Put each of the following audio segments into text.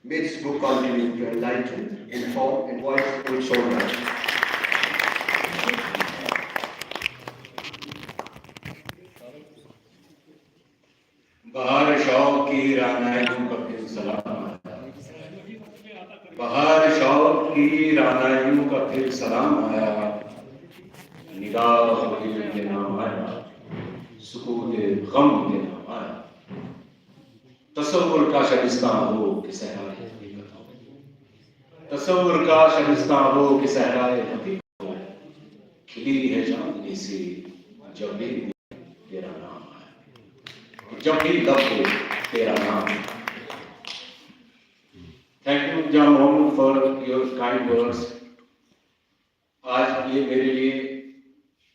May this book continue to enlighten, inform, advise, and show light. بہار شوق کی رانائیوں کا پھر سلام آیا، بہار شوق کی رانائیوں کا پھر سلام آیا، نگاہ دل کے نام آیا، سکوت غم کے نام آیا، تصور کا شبستان ہو کہ صحرائے حقیقت ہو، تصور کا شبستان ہو کہ صحرائے حقیقت ہو، کھلی ہے چاندنی سی جب بھی تیرا نام آیا، جب بھی لب ہو تیرا نام آیا۔ Thank you Jan Muhammad for your kind words. آج یہ میرے لیے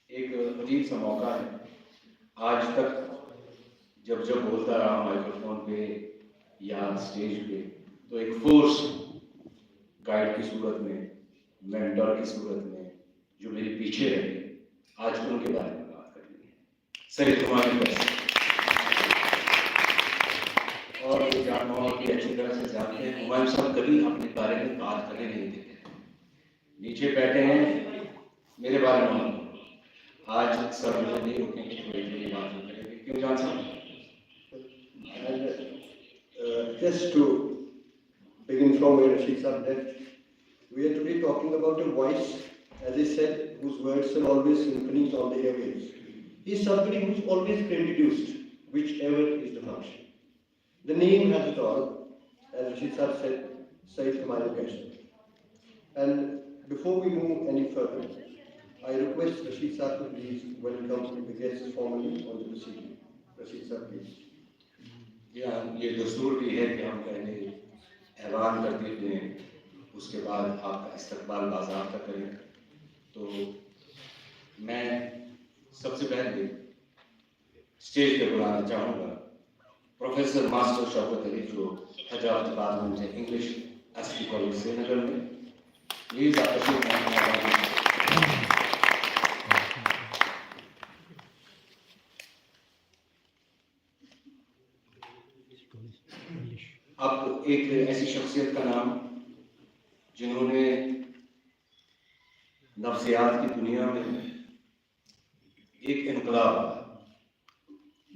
ایک عجیب سا موقع ہے۔ آج تک جب بولتا رہا مائکروفون پہ یا اسٹیج پہ تو ایک فورس گائیڈ کی صورت میں، مینٹر کی صورت میں جو میرے پیچھے رہے، آج ان کے بارے میں بات کرنی ہے۔ سید ہمایوں بس اور جان محمد بھی اچھی طرح سے جانتے ہیں، ہمایوں صاحب کبھی اپنے بارے میں بات کرنے نہیں دیتے، نیچے بیٹھے ہیں میرے بارے میں آج سر مجھے نہیں روکیں گے، یہ بات نہیں کریں گے، کیوں جان صاحب؟ Just to begin from where Rashid Sahab left, we are today talking about a voice, as I said, whose words are always symphonies on the airwaves. He is somebody who is always introduced, whichever is the function. The name has it all, as Rashid Sahab said, Syed Qaisar. And before we move any further, I request Rashid Sahab to please welcome the guests formally on the proceeding. Rashid Sahab, please. یہ دستور بھی ہے کہ ہم پہلے اعلان کر دیتے ہیں، اس کے بعد آپ کا استقبال باضابطہ کریں۔ تو میں سب سے پہلے اسٹیج پہ بلانا چاہوں گا پروفیسر ماسٹر شوکت علی، جو ہیڈ آف ڈپارٹمنٹ ہے انگلش ایس ٹی کالج سری نگر میں۔ پلیز آپ تشریف لائیں۔ اب ایک ایسی شخصیت کا نام جنہوں نے نفسیات کی دنیا میں ایک انقلاب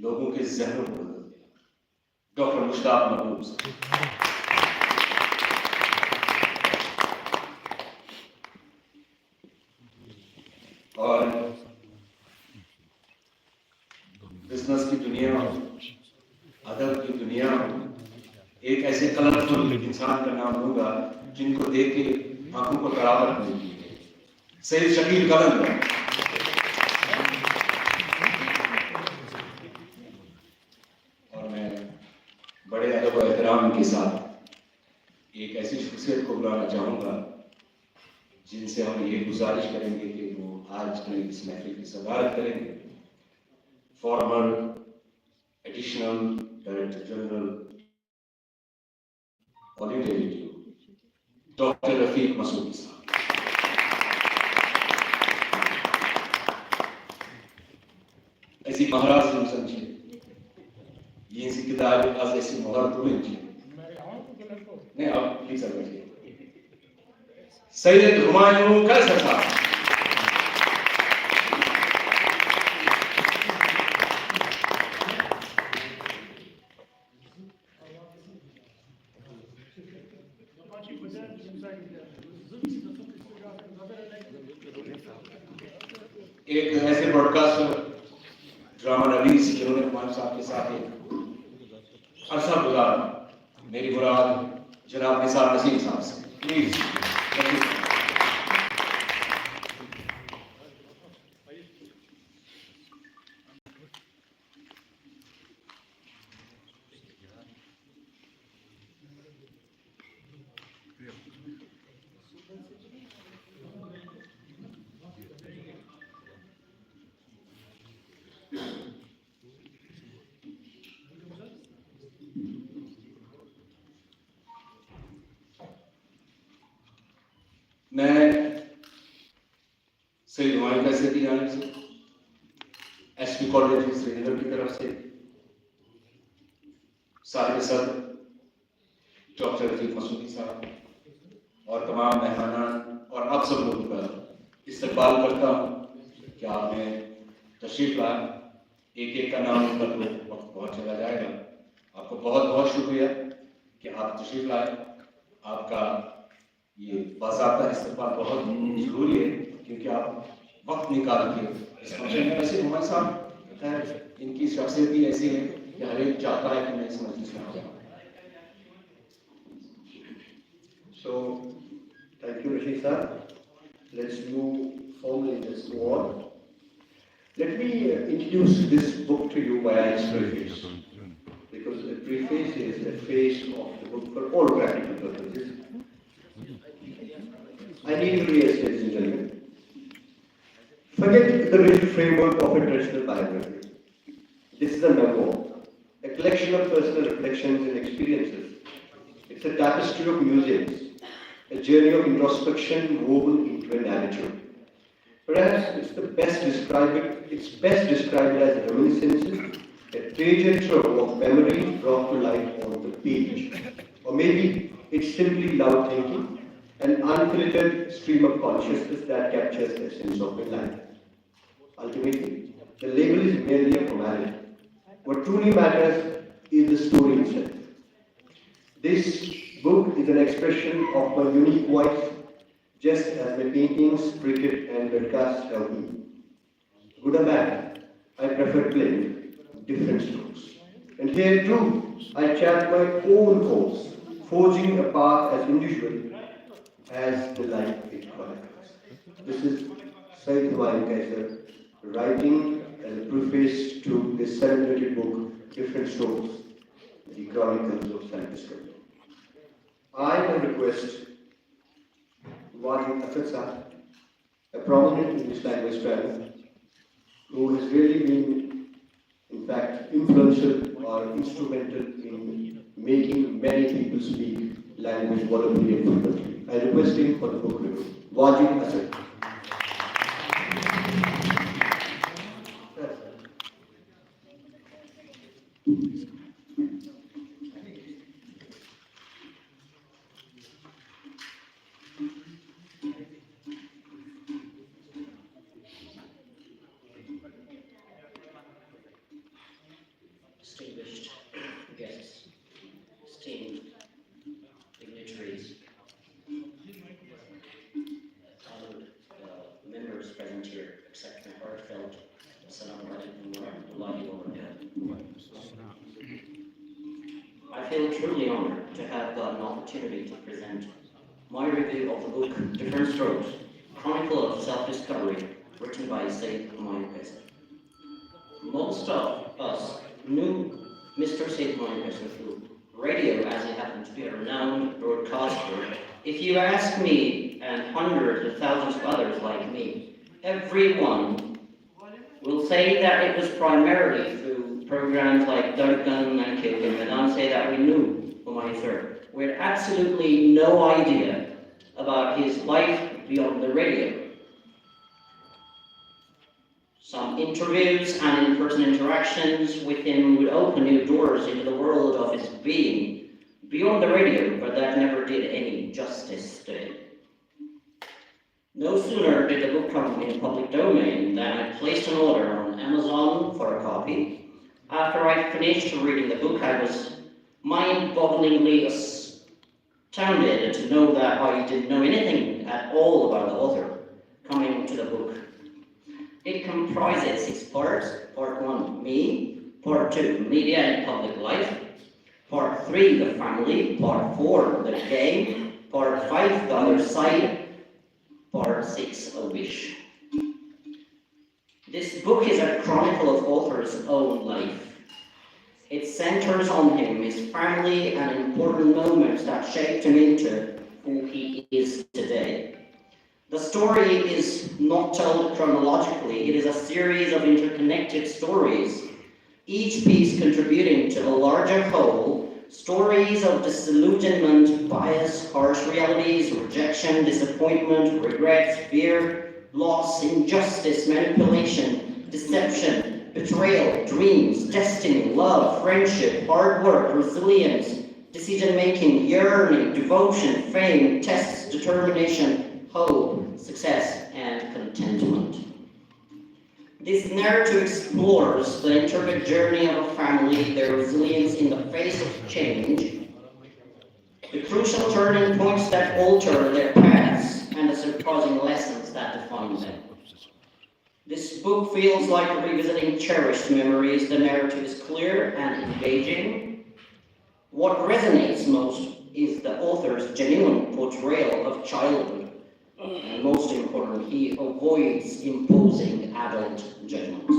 لوگوں کے ذہنوں کو بدل دیا، ڈاکٹر مشتاق محمود صاحب۔ اور بزنس کی دنیا، ادب کی دنیا، ایک ایسے کلرفل انسان کا نام ہوگا جن کو دیکھ کے آنکھوں کو تراوت ملتی ہے، سید شکیل قلندر۔ اور میں بڑے ادب و احترام کے ساتھ ایک ایسی شخصیت کو بلانا چاہوں گا جن سے ہم یہ گزارش کریں گے کہ وہ آج کی اس محفل کی صدارت کریں گے۔ فارمر ایڈیشنل ڈائریکٹر جنرل آل انڈیا ریڈیو، ڈاکٹر رفیق مسعودی صاحب۔ ایسی مہاراج ہم سمجھے، یہ سی کتاب پاس ایسی مہارت ہوئی نہیں، آپ پلیز سر بیٹھیے۔ سید ہمایوں قیصر صاحب۔ ایک ایسے براڈ کاسٹر، ڈرامہ نویس جنہوں نے ہمایوں صاحب کے ساتھ ایک عرصہ گزارا، میری مراد جناب نثار نسیم صاحب سے، پلیز۔ میں سید ہمایوں قیصر کی جانب سے، ایس ٹی کالج سری نگر کی طرف سے، صاحب صدر डॉक्टर रफीक मसूदी साहब और तमाम मेहमानान और आप सब लोगों का इस्तकबाल करता हूँ कि आपने तशरीफ लाए। एक एक का नाम का तो वक्त बहुत चला जाएगा। आपको बहुत बहुत शुक्रिया कि आप तशरीफ लाए। आपका ये बाज़ाब्ता इस्तकबाल बहुत ज़रूरी है क्योंकि आप वक्त निकाल के इस फंक्शन में। वैसे हुमायूं साहब खैर इनकी शख्सियत ही ऐसी है कि हर एक चाहता है कि मैं इस मजलिस में आऊँ। So, thank you, Rashid sir. Let's move formally, let's move on. Let me introduce this book to you via its preface, because the preface is the face of the book for all practical purposes. I need to reassess, ladies and gentlemen. Forget the rigid framework of a traditional biography. This is a memoir, a collection of personal reflections and experiences. It's a tapestry of musings, a journey of introspection woven into a narrative. Perhaps it's best described as reminiscences, a treasure trove of memory brought to life on the page. Or maybe it's simply loud thinking, an unfiltered stream of consciousness that captures the essence of my life. Ultimately, the label is merely a formality. What truly matters is the story itself. This book is an expression of my unique voice, just as my paintings, cricket, and broadcasts have been. Good or bad, I prefer playing different strokes. And here too, I chart my own course, forging a path as individual as the life it chronicles. This is Syed qaisar writing as a preface to his celebrated book, Different Strokes, the Chronicles of Self-Discovery. I will request a prominent English language traveler who has really been, in fact, influential or instrumental in making many people speak language volubly and fluently. I request him for the book review. Wajid Asad. Distinguished guests, esteemed dignitaries, honored members present here, accept my heartfelt Assalamu alaikum wa rahmatullahi wa barakatuh. I feel truly honored to have got an opportunity to present my review of the book Different Strokes, Chronicle of Self-Discovery, written by Syed Humayon. Most of us knew Mr. Syed Humayon through radio, as he happened to be a renowned broadcaster. If you ask me, and hundreds of thousands of others like me, everyone will say that it was primarily through programs like Dargan and Kilkin, and I say that we knew Humayon. We had absolutely no idea about his life beyond the radio. Some interviews and in-person interactions with him would open new doors into the world of his being beyond the radio, but that never did any justice to it. No sooner did the book come in public domain than I placed an order on Amazon for a copy. After I finished reading the book, I was mind-bogglingly astounded to know that I didn't know anything at all about the author coming to the book. It comprises 6 parts. Part 1, me. Part 2, media and public life. Part 3, the family. Part 4, the game. Part 5, the other side. Part 6, a wish. This book is a chronicle of author's own life. It centers on him, his family, and important moments that shaped him into who he is today. The story is not told chronologically. It is a series of interconnected stories, each piece contributing to a larger whole, stories of disillusionment, bias, harsh realities, rejection, disappointment, regret, fear, loss, injustice, manipulation, deception, betrayal, dreams, destiny, love, friendship, hard work, resilience, decision-making, yearning, devotion, fame, tests, determination, hope, success, and contentment. This narrative explores the intricate journey of a family, their resilience in the face of change, the crucial turning points that alter their paths, and the surprising lessons that define them. This book feels like revisiting cherished memories. The narrative is clear and engaging. What resonates most is the author's genuine portrayal of childhood. And most important, he avoids imposing adult judgments.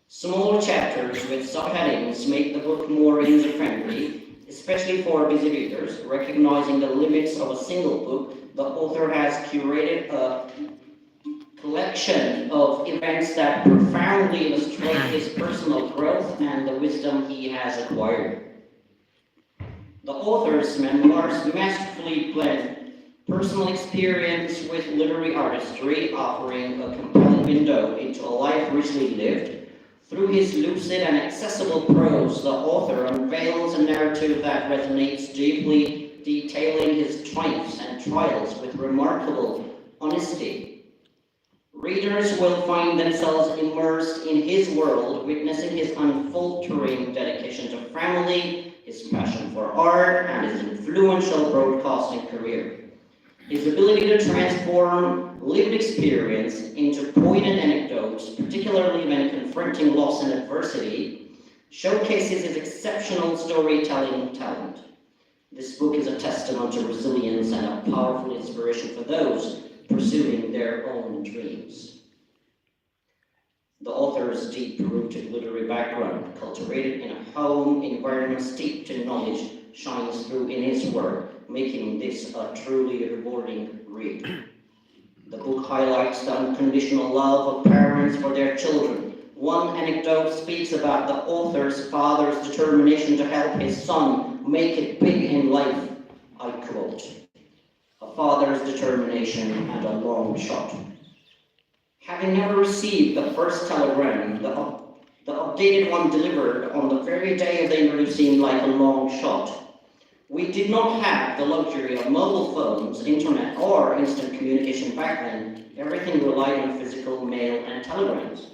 Small chapters with subheadings make the book more user-friendly, especially for busy readers. Recognizing the limits of a single book, the author has curated a collection of events that profoundly illustrate his personal growth and the wisdom he has acquired. The author's memoirs masterfully blend personal experience with literary artistry, offering a compelling window into a life richly lived. Through his lucid and accessible prose, the author unveils a narrative that resonates deeply, detailing his triumphs and trials with remarkable honesty. Readers will find themselves immersed in his world, witnessing his unfaltering dedication to family, his passion for art, and his influential broadcasting career. His ability to transform lived experience into poignant anecdotes, particularly when confronting loss and adversity, showcases his exceptional storytelling talent. This book is a testament to resilience and a powerful inspiration for those pursuing their own dreams. The author's deep-rooted literary background, cultivated in a home environment steeped in knowledge, shines through in his work, making this a truly rewarding read. The book highlights the unconditional love of parents for their children. One anecdote speaks about the author's father's determination to help his son make it big in life. I quote, "A father's determination and a long shot. Having never received the first telegram, the updated one delivered on the very day of the interview seemed like a long shot. We did not have the luxury of mobile phones, internet, or instant communication back then. Everything relied on physical mail and telegrams.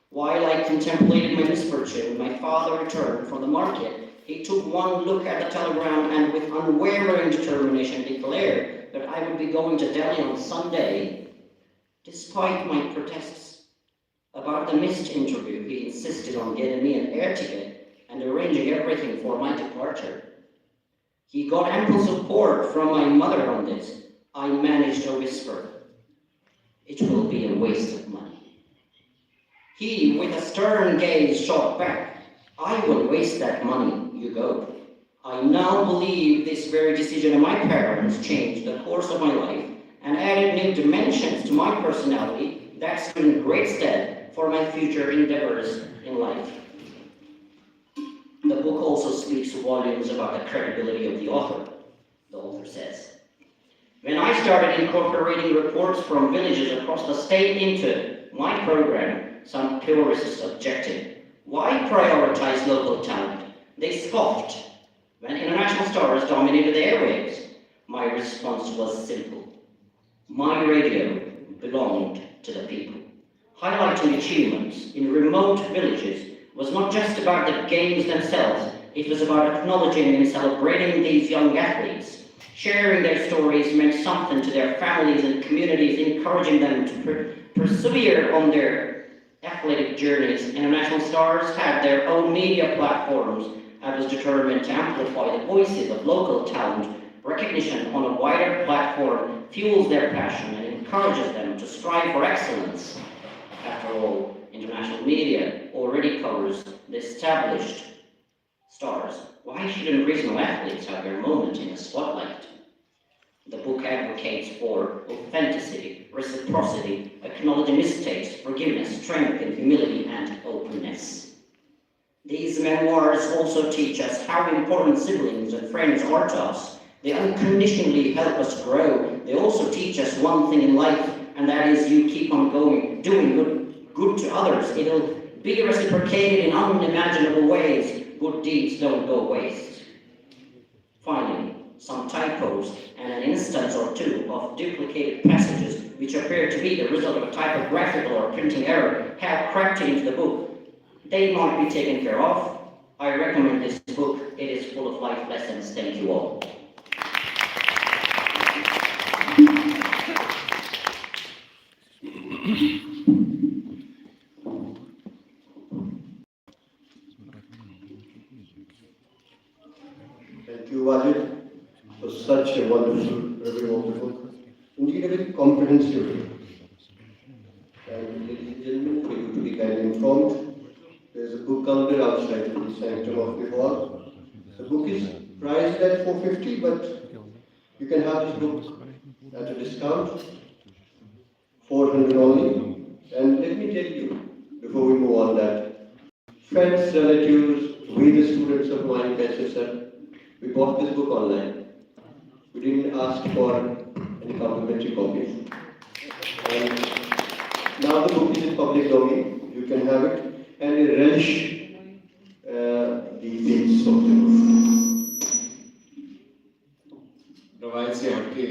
While I contemplated my misfortune, my father returned from the market. He took one look at the telegram and with unwavering determination declared that I would be going to Delhi on Sunday. Despite my protests about the missed interview, he insisted on getting me an air ticket and arranging everything for my departure. He got ample support from my mother on this. I managed to whisper, 'It will be a waste of money.' He, with a stern gaze, shot back, 'I will waste that money, you go.' I now believe this very decision of my parents changed the course of my life and added new dimensions to my personality that stood in great stead for my future endeavors in life." The book also speaks volumes about the credibility of the author. The author says, "When I started incorporating reports from villages across the state into my program, some purists objected. Why prioritize local talent? They scoffed when international stars dominated the airwaves. My response was simple. My radio belonged to the people. Highlighting achievements in remote villages was not just about the games themselves, it was about acknowledging and celebrating these young athletes. Sharing their stories meant something to their families and communities, encouraging them to persevere on their athletic journeys. International stars had their own media platforms and was determined to amplify the voices of local talent. Recognition on a wider platform fuels their passion and encourages them to strive for excellence. After all, international media already covers the established stars. Why shouldn't regional athletes have their moment in the spotlight?" The book advocates for authenticity, reciprocity, acknowledging mistakes, forgiveness, strength, and humility, and openness. These memoirs also teach us how important siblings and friends are to us. They unconditionally help us grow. They also teach us one thing in life, and that is you keep on going, doing good to others. It'll be reciprocated in unimaginable ways. Good deeds don't go waste. some typos, and an instance or two of duplicated passages which appear to be the result of a typographical or printing error have crept into the book. They might be taken care of. I recommend this book. It is full of life lessons. Thank you all. Thank you, Wajid, for such a wonderful review of the book. Indeed, a very comprehensive review. And ladies and gentlemen, for you to be kindly informed, there is a book counter outside the sanctum of the hall. The book is priced at $450, but you can have this book at a discount, $400 only. And let me tell you, before we move on, that friends, relatives, we the students of Humayon Qaisar sir, we bought this book online. We didn't ask for any complimentary copies. And now the book is in public domain. You can have it and relish the taste of the book. रवायत से हटके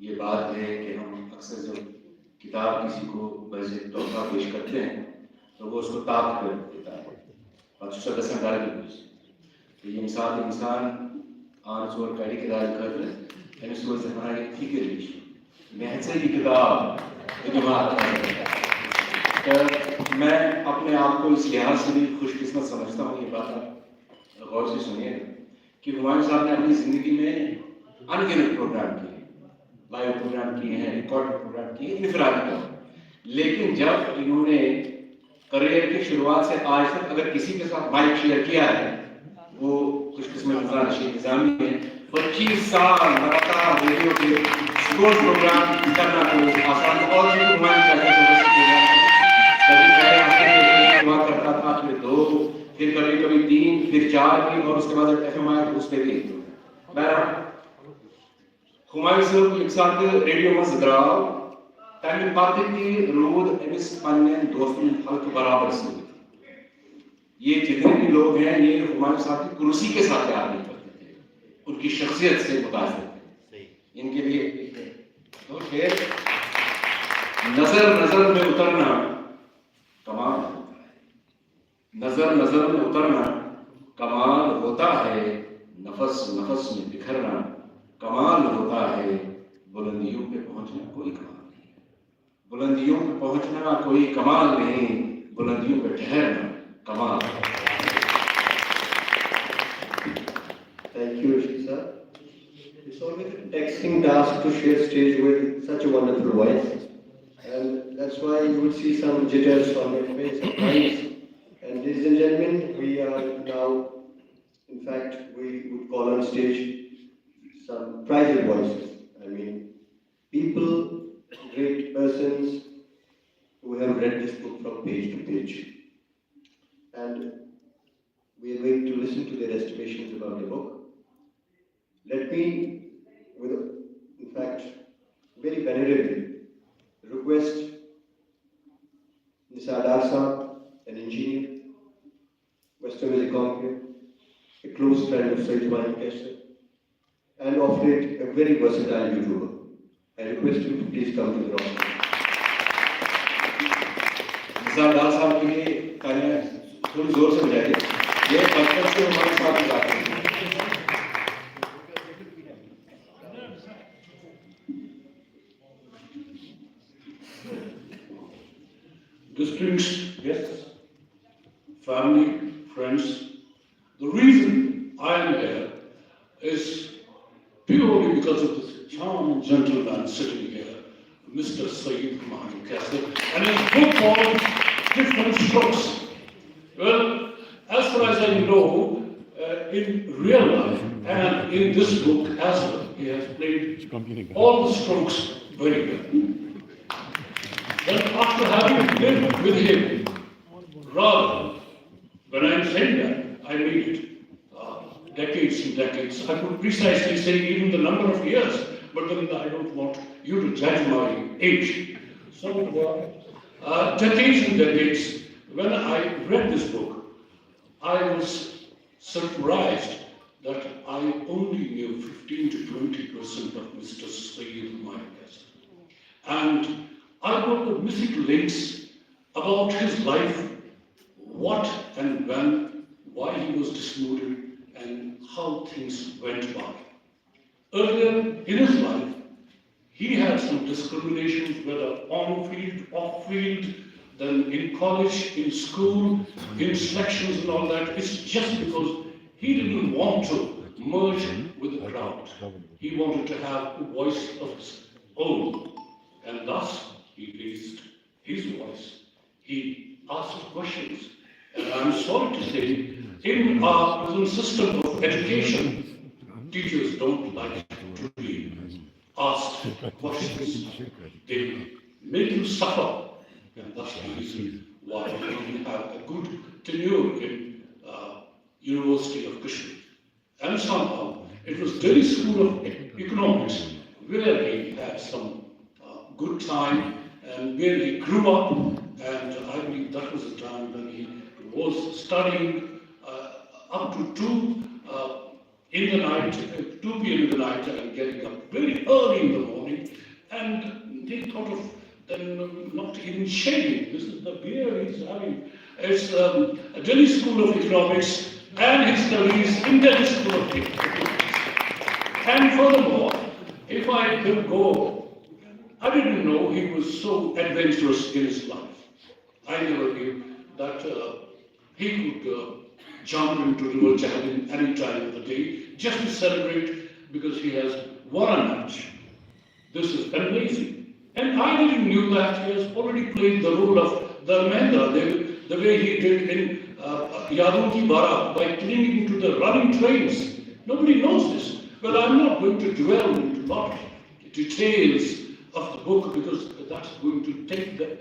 ये बात है कि हम अक्सर जब किताब किसी को वैसे तोहफा पेश करते हैं तो वो उसको ताक कर देता है और उसका दसन डाल के पेश तो ये इंसान आन सोर कड़ी किताब कर ले यानी सोच से हमारा एक ठीक है महसे की किताब दिमाग तो मैं अपने आप को इस लिहाज से भी खुशकिस्मत समझता हूँ। ये बात गौर से सुनिए कि हुमायूं साहब ने अपनी जिंदगी में अनगिनत प्रोग्राम किए, लाइव प्रोग्राम किए हैं, रिकॉर्ड प्रोग्राम किए, इनफरादी तौर। लेकिन जब इन्होंने करियर की शुरुआत से आज तक अगर किसी के साथ माइक शेयर किया है वो खुशकिस्मत इंसान रशीद निजामी है। 25 साल लगातार रेडियो के स्पोर्ट्स प्रोग्राम करना कोई आसान और जो हुमायूं कभी पहले हफ्ते में हुआ करता था, फिर 2, फिर कभी कभी 3, फिर 4 भी और उसके बाद FM आया उस पे भी। बहरहाल हुमायूं साहब एक साथ रेडियो में ज़िक्राव तमिल पाते की रोड एमिस पन्ने दोस्तों हल्क बराबर से ये जितने भी लोग हैं ये हुमायूं साहब की कुर्सी के साथ प्यार नहीं करते थे, उनकी शख्सियत से मुतासिर थे। इनके लिए तो फिर नजर में उतरना कमाल होता है, नजर में उतरना कमाल होता है, नफस में बिखरना कमाल होता है, बुलंदियों पे पहुंचना कोई कमाल नहीं है, बुलंदियों पे पहुंचना कोई कमाल नहीं, बुलंदियों पे ठहरना कमाल है। Thank you, Rashid sir. It's always a taxing task to share stage with such a wonderful voice, and that's why you will see some jitters on your face at times. And ladies and gentlemen, we are now, in fact, we would call on stage some private voices. I mean, people, great persons who have read this book from page to page. And we are going to listen to their estimations about the book. Let me, in fact, very venerably request Mr. Adar Saab, an engineer, Western Music Congress, a close friend of Syed and of late a very versatile YouTuber. I request you to please come to the room. Mr. Adar Saab के लिए तालियां थोड़ी जोर से बजाइए। ये बचपन से हमारे साथ ही जाते हैं। Distinguished guests, family, friends, the reason I am here is purely because of this charming gentleman sitting here, Mr. Syed and his book called Different Strokes. Well, as far as I know, in real life and in this book as well, he has played all the strokes very well. But after having lived with him, rather, when I'm saying that, I mean it, decades and decades. I could precisely say even the number of years, but then I don't want you to judge my age. So, decades and decades, when I read this book, I was surprised that I only knew 15 to 20% of Mr. Syed humayon. And I got the missing links about his life, what and when, why he was dismembered, and how things went by. Earlier in his life, he had some discriminations, whether on field, off field, then in college, in school, in selections and all that. It's just because he didn't want to merge with the crowd. He wanted to have a voice of his own. And thus, he raised his voice. He asked questions. And I'm sorry to say, in our present system of education, teachers don't like to be asked questions. They make you suffer. And that's the reason why we have a good tenure in University of Kashmir. And somehow, it was Delhi School of Economics where he had some good time and where he grew up, and I believe that was the time when he was studying up to 2 in the night, 2 p.m. in the night, and getting up very early in the morning, and they thought of them not even shaving. This is the beer he's having. It's a Delhi School of Economics, and his studies in Delhi School of Economics. And furthermore, if I could go, I didn't know he was so adventurous in his life. I never knew that he could jump into river javelin any time of the day just to celebrate because he has won a match. This is amazing. And I didn't know that he has already played the role of Dharmendra, the way he did in Yadon Ki Bara by clinging into the running trains. Nobody knows this. Well, I'm not going to dwell into a lot of details of the book because that's going to take the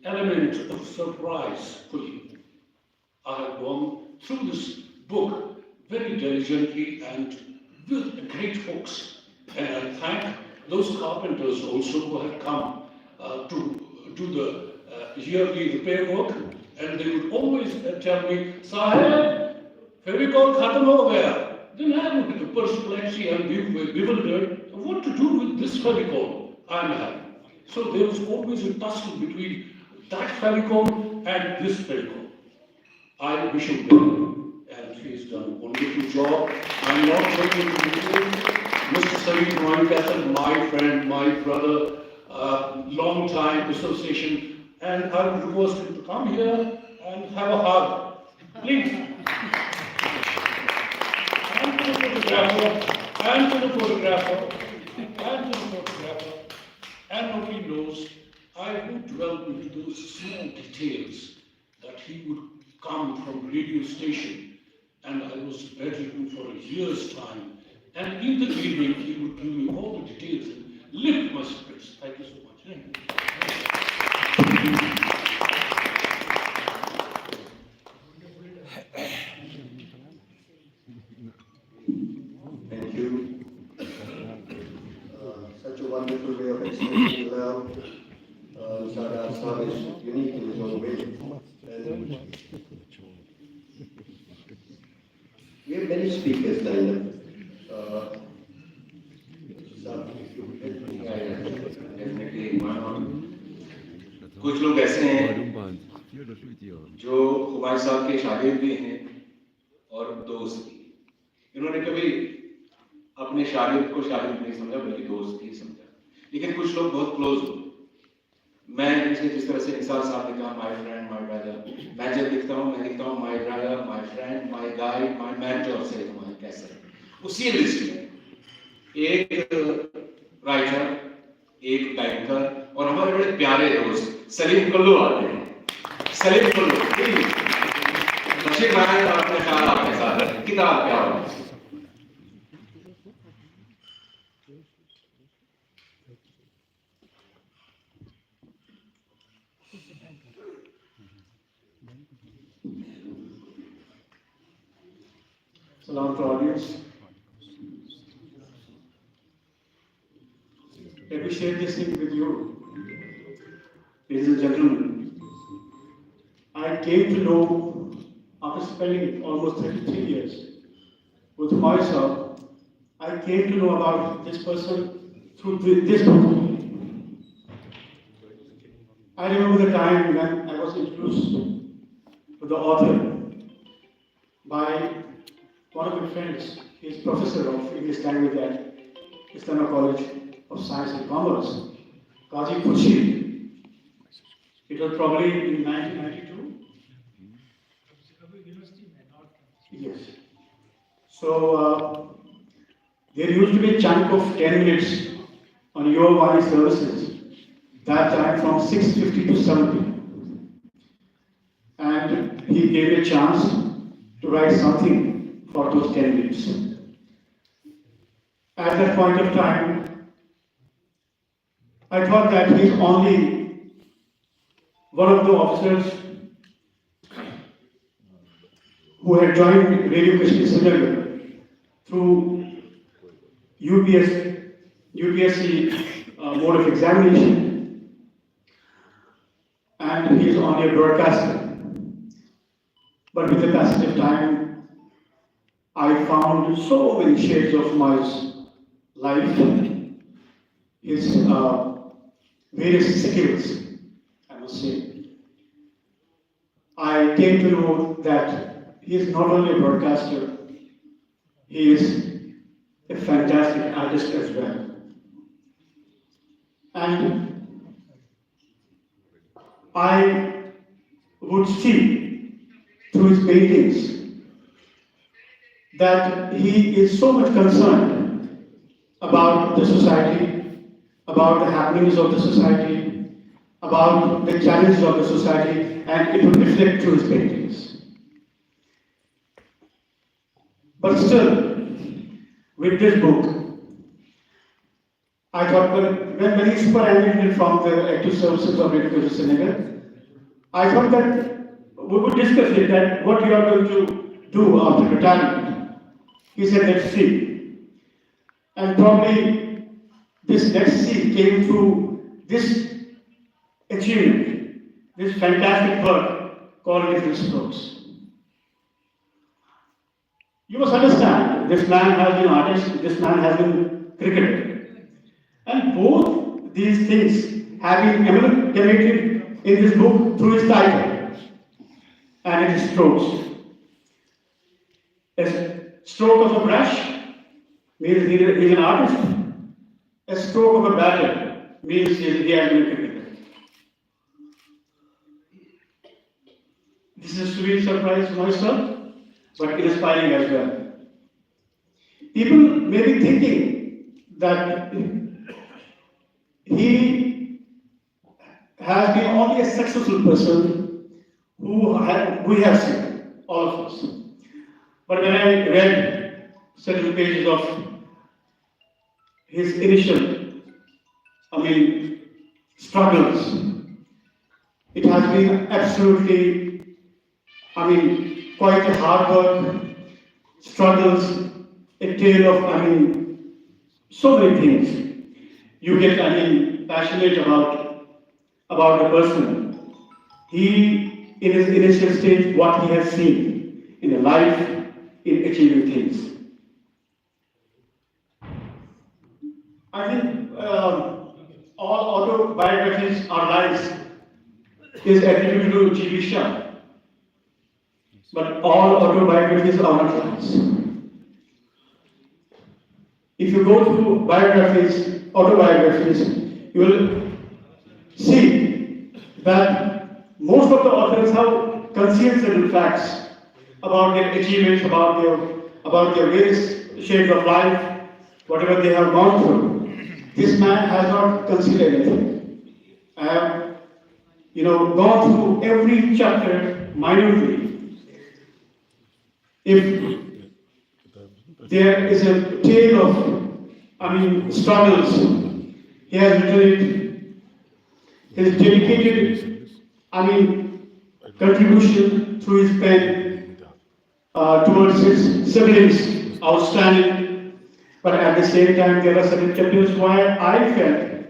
element of surprise for you. I have gone through this book very diligently and with great hooks. And I thank those carpenters also who have come to do the yearly repair work. And they would always tell me, Sahib, Fevicol khatam ho gaya. Then I would perplexity and be bewildered what to do with this Fevicol I'm having. So there was always a tussle between that Fevicol and this Fevicol. I wish him well, and he's done a wonderful job. I'm not taking Mr. Syed humayon, my friend, my brother, long time association, and I would request him to come here and have a hug. Please. And to the photographer, and to the photographer, and to the photographer. And nobody knows, I would dwell into those small details that he would come from radio station, and I was bedridden for a year's time. And in the evening, he would give me all the details and lift my spirits. Thank you so much. Thank you. Such a wonderful way of expressing love. Sada Assam is unique in his own way. And we have many speakers lined up. कुछ लोग ऐसे हैं जो हुमायूं साहब के शागिर्द भी हैं और दोस्त भी। इन्होंने कभी अपने शागिर्द को शागिर्द नहीं समझा बल्कि दोस्त ही समझा। लेकिन कुछ लोग बहुत क्लोज हो। मैं इनसे जिस तरह से इंसार साहब ने कहा माय फ्रेंड माय ब्रदर, मैं जब लिखता हूँ my brother my friend my guide my mentor से हुमायूं कैसर। उसी लिस्ट में एक राइटर, एक बैंकर और हमारे बड़े प्यारे दोस्त सलीम कुल्लू आते हैं। सलीम कुल्लू बशीर भाई और अपने ख्याल आपके साथ कितना प्यार हो। Salam to audience. Let me share this thing with you. Ladies and gentlemen, I came to know after spending almost 33 years with with myself, I came to know about this person through this book. I remember the time when I was introduced to the author by one of my friends. He is professor of English language at Islamic College of Science and Commerce, Qazi Khurshid. It was probably in 1992. Yes. So there used to be a chunk of 10 minutes on your Vani services, that time from 6:50 to 7:00. And he gave me a chance to write something for those 10 minutes. At that point of time, I thought that he's only one of the officers who had joined Radio Kashmir Srinagar through UPSC mode of examination, and he is only a broadcaster. But with the passage of time, I found so many shades of my life, his various skills, I must say. I came to know that he is not only a broadcaster, he is a fantastic artist as well. And I would see through his paintings that he is so much concerned about the society, about the happenings of the society, about the challenges of the society, and it would reflect through his paintings. But still, with this book, I thought when he superannuated from the active services of Radio Kashmir Srinagar, I thought that we would discuss it, that what you are going to do after retirement. He said, let's see. And probably this let's see came through this achievement, this fantastic work called Different Strokes. You must understand, this man has been artist, this man has been cricketer. And both these things have been amalgamated in this book through his title. And it is strokes. A stroke of a brush means he is an artist. A stroke of a batter means he has been a cricketer. This is to be a surprise to myself, but inspiring as well. People may be thinking that he has been only a successful person who we have seen, all of us. But when I read several pages of his initial, struggles, it has been absolutely, quite a hard work, struggles, a tale of, so many things. You get, passionate about the person. He, in his initial stage, what he has seen in a life, in achieving things. I think all autobiographies are lies is attributed to G.B. Shah. But all autobiographies are not lies. If you go through autobiographies, you will see that most of the authors have concealed certain facts about their achievements, about their various shades of life, whatever they have gone through. This man has not concealed anything. I have, gone through every chapter minutely. If there is a tale of, struggles, he has written it. His dedicated, contribution through his pen towards his siblings, outstanding. But at the same time, there are certain chapters where I felt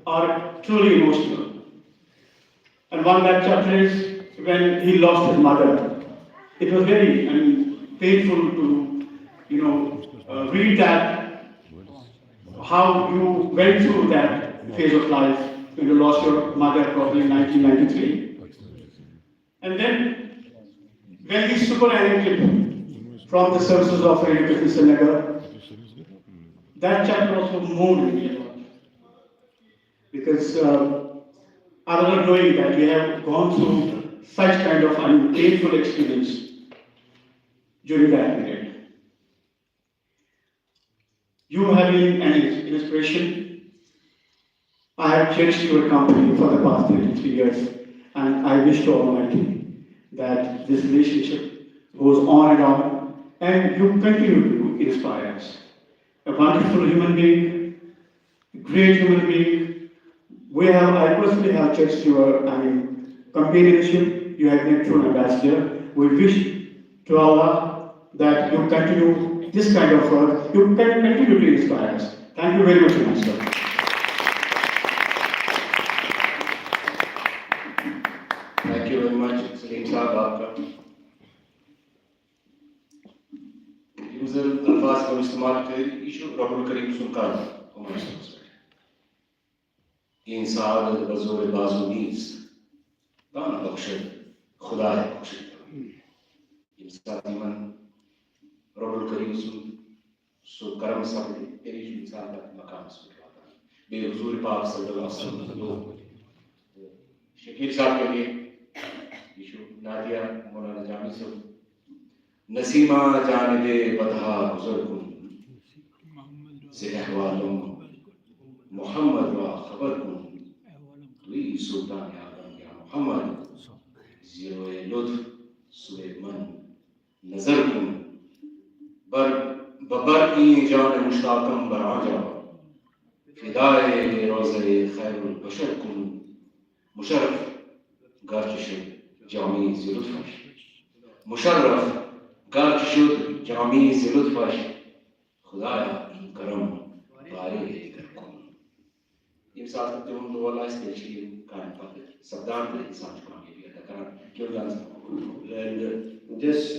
are truly emotional. And one that chapter is when he lost his mother. It was very, painful read that, how you went through that phase of life when you lost your mother probably in 1993. And then, when we superannuated from the services of Radio Srinagar, that chapter also moved me a lot. Because I was not knowing that you have gone through such kind of painful experience during that period. You have been an inspiration. I have cherished your company for the past 33 years, and I wish to Almighty that this relationship goes on, and you continue to inspire us. A wonderful human being, a great human being. I personally have cherished your, companionship. You have been true ambassador. We wish to Allah that you continue this kind of work. You can continue to inspire us. Thank you very much, Master. Thank you very much, Salim Saab, आपका user अल्फाज का इस्तेमाल कर issue रब्बुल करीम सुनकर हमारे साथ इंसान बज़ोर बाजू नीज दान बख्शे खुदा है बख्शे इंसान ईमान रब्बुल करीम सु करम सब तेरी इंसान का मकाम सुनता है बेहुजूर पाक सल्लल्लाहु अलैहि वसल्लम दो शकील साहब के लिए इशू नादिया मौलाना जामी से नसीमा जानिबे बदहा गुजर कुन से अहवालों मोहम्मद वा खबर कुन तुई सुल्तान आलम या मोहम्मद ज़ीरोए लुत्फ सुलेमान नजर कुन बबर ई जान मुश्ताकम बराजा फिदाए रोज़े खैरुल बशर कुन मुशर्रफ गर्जिश जामी ज़िलुत्फश मुशर्रफ गर्जिश जामी ज़िलुत्फश खुदाया करम बारे कर कुन इंसान के तुम दो वाला इसके लिए कान पाते सबदार के इंसान को आगे भी अदा करा क्यों जान सकते And just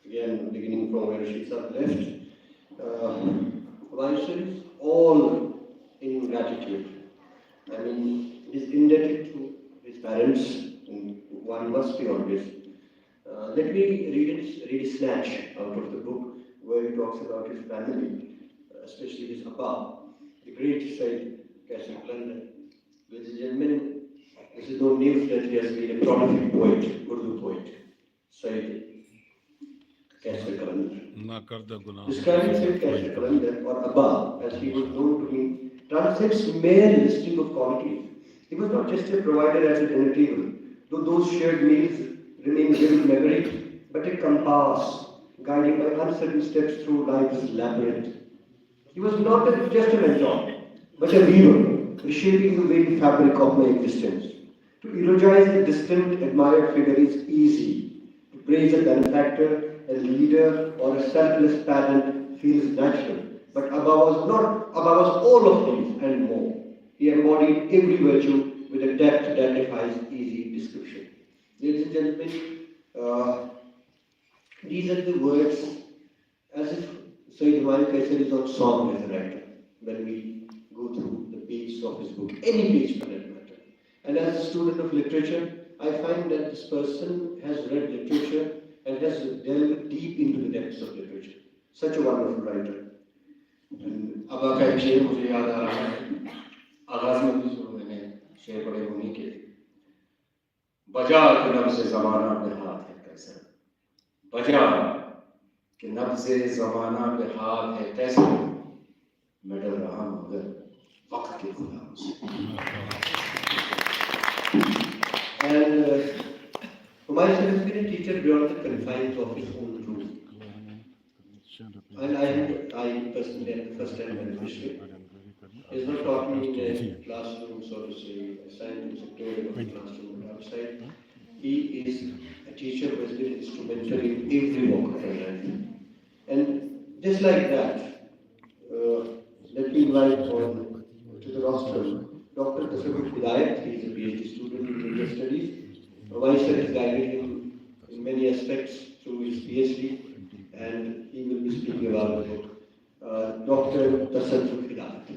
again, beginning from where Sheikh Saab left, Humayun is all in gratitude. I mean, he is indebted to his parents, and one must be always. Let me read a snatch out of the book where he talks about his family, especially his Appa, the great Syed, qaisar London. Ladies and gentlemen, this is no news that he has been a prolific poet, Urdu poet, Syed qaisar London. Describing Syed qaisar London or Abba, as he was known to me, transcends mere listing of qualities. He was not just a provider at the dinner table, though those shared meals remain vivid memory, but a compass guiding by uncertain steps through life's labyrinth. He was not just a mentor, but a weaver, reshaping the very fabric of my existence. To eulogize a distant, admired figure is easy. To praise a benefactor, a leader, or a selfless parent feels natural. But Abba was all of these and more. He embodied every virtue with a depth that defies easy description. Ladies and gentlemen, these are the words as if Syed Humayun Qaisar is on song as a writer when we go through the pages of his book, any page for that matter. And as a student of literature, I find that this person has read literature and has delved deep into the depths of literature. Such a wonderful writer. अब का एक शेर मुझे याद आ रहा है आगाज में भी शुरू मैंने शेर पढ़े उन्हीं के बजा के नब्ज़े ज़माना पे हाथ है कैसर बजा के नब्ज़े ज़माना पे हाथ है कैसर मैं डर रहा हूँ मगर वक्त के गुलाम से And Humayun has been a teacher beyond the confines of his own room. And I personally, at the first time when I wish it, he has not taught me in a classroom, so to say, assigned to sector of the classroom or outside. He is a teacher who has been instrumental in every walk of my life. And just like that, let me invite on to the rostrum Dr. Tasawwuf Hidayat. He is a PhD student in religious studies. Humayun has guided him in many aspects through his PhD. and he will be speaking about the book. Dr. Tasadduk Hidayat.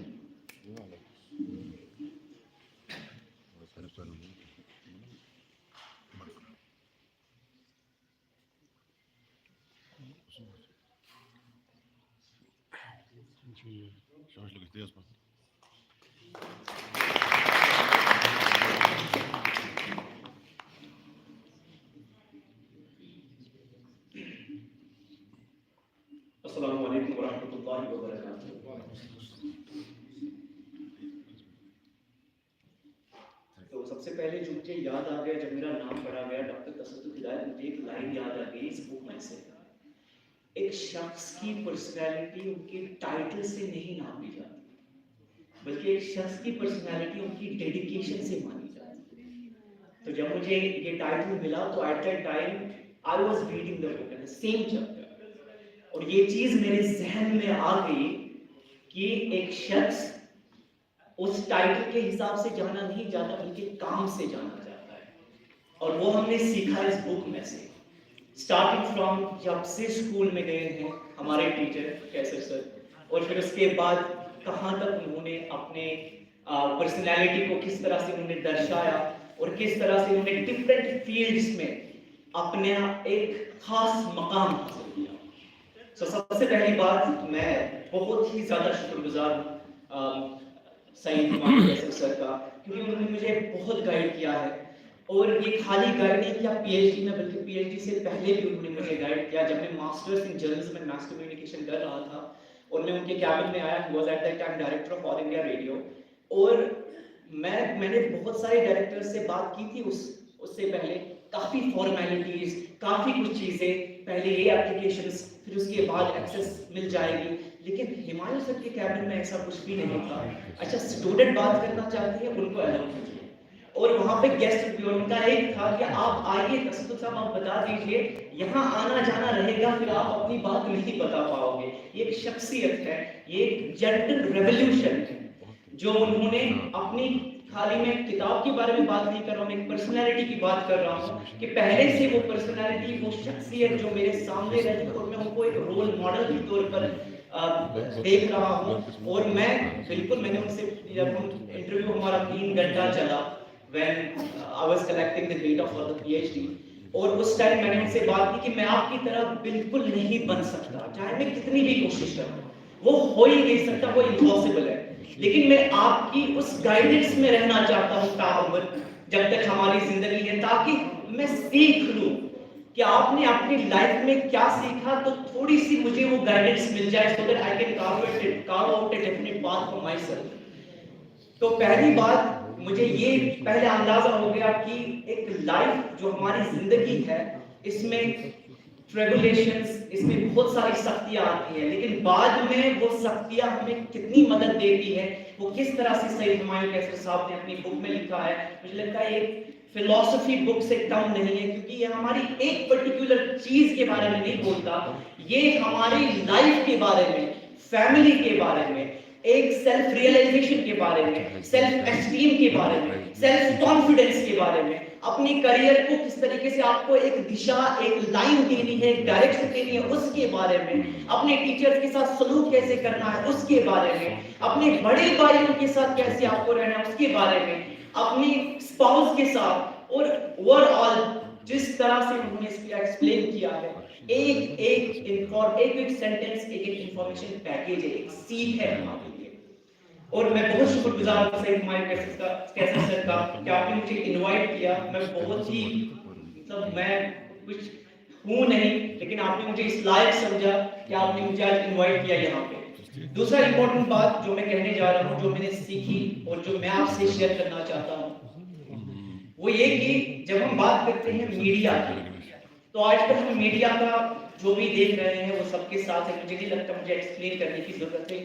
السلام علیکم ورحمۃ اللہ وبرکاتہ. تو سب سے پہلے جو مجھے یاد آ گیا جب میرا نام پڑھا گیا ڈاکٹر تصدق ہدایت, مجھے ایک لائن یاد آ گئی اس بک میں سے. ایک شخص کی پرسنالٹی ان کے ٹائٹل سے نہیں ناپی جاتی, بلکہ ایک شخص کی پرسنالٹی ان کی ڈیڈیکیشن سے مانی جاتی. تو جب مجھے یہ ٹائٹل ملا تو at that time I was reading the book in same chapter, اور یہ چیز میرے ذہن میں آ گئی کہ ایک شخص اس ٹائٹل کے حساب سے جانا نہیں جاتا بلکہ کام سے جانا جاتا ہے. اور وہ ہم نے سیکھا اس بک میں سے, اسٹارٹنگ فرام جب سے اسکول میں گئے ہیں ہمارے ٹیچر قیصر سر, اور پھر اس کے بعد کہاں تک انہوں نے اپنے پرسنالٹی کو کس طرح سے انہوں نے درشایا اور کس طرح سے انہوں نے ڈفرینٹ فیلڈس میں اپنا ایک خاص مقام حاصل کیا. سب سے پہلی بات میں بہت ہی زیادہ شکر گزار ہوں سید قیصر سر کا, کیونکہ انہوں نے مجھے بہت گائیڈ کیا ہے. اور یہ خالی گائیڈ نہیں کیا پی ایچ ڈی میں, بلکہ پی ایچ ڈی سے پہلے بھی انہوں نے مجھے گائیڈ کیا. جب میں masters in journalism and mass communication کر رہا تھا اور میں ان کے کیبن میں آیا, he was at that time director of All India Radio, اور میں نے بہت سارے ڈائریکٹر سے بات کی تھی اس سے پہلے. کافی فارمیلٹیز, کافی کچھ چیزیں, پہلے یہ اپلیکیشنز, پھر اس کے بعد ایکسیس مل جائے گی. لیکن ہمایوں سر کے کیبن میں ایسا کچھ بھی نہیں تھا. اچھا اسٹوڈنٹ بات کرنا چاہتے ہیں ان کو الاؤ کیجیے, اور وہاں پہ گیسٹ بھی, اور ان کا ایک تھا کہ آپ آئیے تصدق صاحب آپ بتا دیجیے, یہاں آنا جانا رہے گا, پھر آپ اپنی بات نہیں بتا پاؤ گے. یہ ایک شخصیت ہے, یہ ایک جنٹل ریولیوشن ہے جو انہوں نے اپنی, خالی میں کتاب کے بارے میں بات نہیں کر رہا ہوں, میں ایک پرسنالٹی کی بات کر رہا ہوں کہ پہلے سے وہ پرسنالٹی, وہ شخصیت جو میرے سامنے رہی اور میں ان کو ایک رول ماڈل کے طور پر دیکھ رہا ہوں. اور میں بالکل, میں نے ان سے جب ہم انٹرویو ہمارا 3 گھنٹہ چلا, when I was collecting the data for the PhD, اور اس ٹائم میں نے ان سے بات کی کہ میں آپ کی طرح بالکل نہیں بن سکتا, چاہے میں کتنی بھی کوشش کروں, وہ ہو ہی نہیں سکتا, وہ امپاسبل ہے. لیکن میں آپ کی اس گائیڈنس میں رہنا چاہتا ہوں تعامل جب تک ہماری زندگی ہے, تاکہ میں سیکھ لوں کہ آپ نے اپنی لائف میں کیا سیکھا, تو تھوڑی سی مجھے وہ گائیڈنس مل جائے, so that I can carve out a definite path for myself. تو پہلی بات مجھے یہ پہلے اندازہ ہو گیا کہ ایک لائف جو ہماری زندگی ہے اس میں ٹریبولیشنز, اس میں بہت ساری سختیاں آتی ہیں, لیکن بعد میں وہ سختیاں ہمیں کتنی مدد دیتی ہے, وہ کس طرح سے سید ہمایوں قیصر صاحب نے اپنی بک میں لکھا ہے. مجھے لگتا ہے ایک فلسفی بک سے کم نہیں ہے, کیونکہ یہ ہماری ایک پرٹیکولر چیز کے بارے میں نہیں بولتا, یہ ہماری لائف کے بارے میں, فیملی کے بارے میں, ایک سیلف ریئلائزیشن کے بارے میں, سیلف اسٹیم کے بارے میں, سیلف کانفیڈنس کے بارے میں, اپنی کریئر کو کس طریقے سے آپ کو ایک دشا, ایک لائن دینی ہے, ایک ڈائریکشن دینی ہے, اس کے بارے میں, اپنے ٹیچرز کے ساتھ سلوک کیسے کرنا ہے اس کے بارے میں, اپنے بڑے بھائیوں کے ساتھ کیسے آپ کو رہنا ہے اس کے بارے میں, اپنی اسپاؤس کے ساتھ, اور اوور آل جس طرح سے انہوں نے اس کو ایکسپلین کیا ہے, ایک سینٹنس, ایک انفارمیشن پیکیج ہے, ایک سیکھ ہے ہمارے لیے. اور میں بہت شکر گزار ہوں سید ہمایوں قیصر سر کا کہ آپ نے مجھے انوائٹ کیا. میں بہت ہی, مطلب میں کچھ ہوں نہیں, لیکن آپ نے مجھے اس لائق سمجھا کہ آپ نے مجھے آج انوائٹ کیا یہاں پہ. دوسرا امپورٹنٹ بات جو میں کہنے جا رہا ہوں, جو میں نے سیکھی اور جو میں آپ سے شیئر کرنا چاہتا ہوں, وہ یہ کہ جب ہم بات کرتے ہیں میڈیا کی, تو آج کل ہم میڈیا کا جو بھی دیکھ رہے ہیں وہ سب کے ساتھ ہے. مجھے نہیں لگتا مجھے ایکسپلین کرنے کی ضرورت ہے,